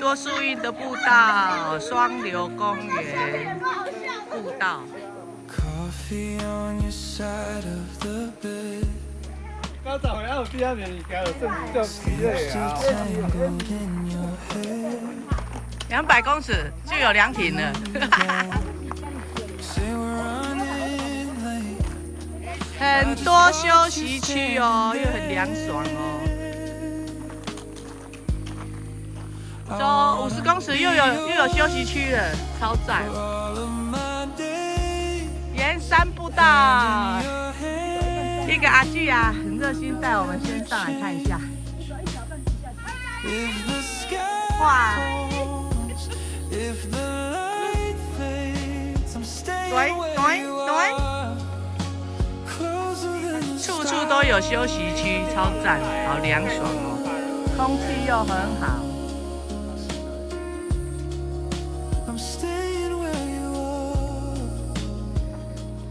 多树荫的步道，双流公园步道。刚才还有第二年，应该有正叫皮类啊。200公尺就有凉亭了。很多休息区哦，又很凉爽哦。走50公尺又有休息区了，超赞！沿山步道，一个阿巨啊，很热心带我们先上来看一下。哇！处处都有休息区，超赞，好凉爽哦，空气又很好。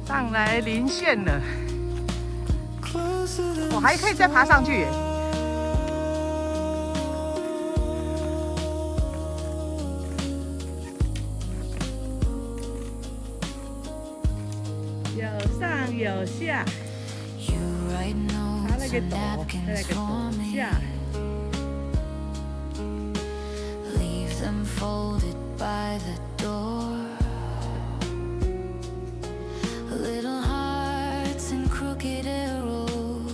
上来临县了，我还可以再爬上去耶。有上有下，它那个陡，它那个陡下。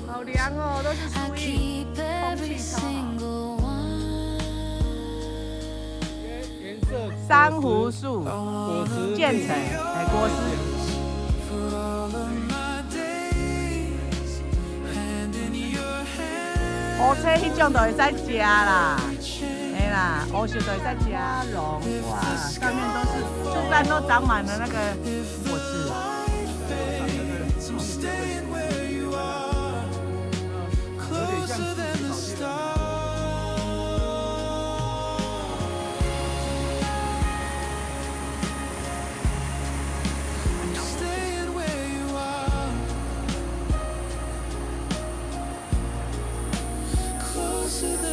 好凉哦，都是树荫，空气超好。珊瑚树，渐层，果实。乌车迄种就会使食啦，嘿啦，乌树就会使食龙，哇，上面都是树干都长满了那个果子。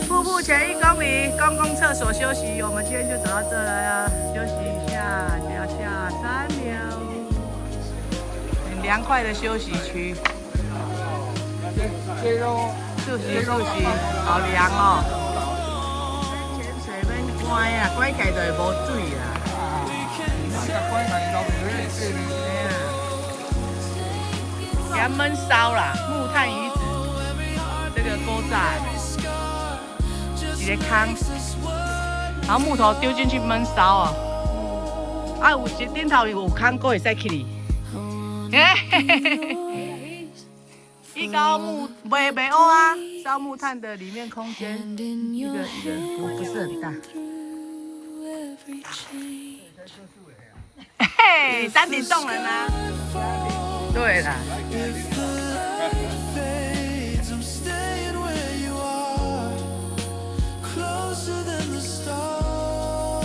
瀑布前1公里，公共厕所休息。我们今天就走到这了，要休息一下，就要下山了。很凉快的休息区。休息，好凉哦。潜水免关啊，关起来就会无水啦。给它焖烧啦，木炭鱼子，这个锅炸。一个坑，然后木头丢进去焖烧哦。啊，有一顶头有坑，佫会使起哩。一高木袂黑啊，烧木炭的里面空间一个不是很大。嘿，山顶洞人啊。对啦。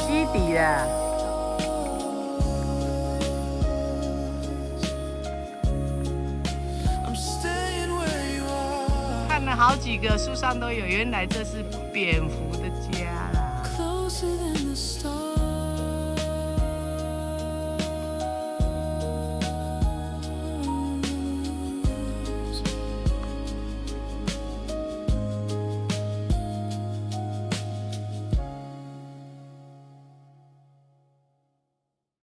基底啦，看了好几个，树上都有。原来这是蝙蝠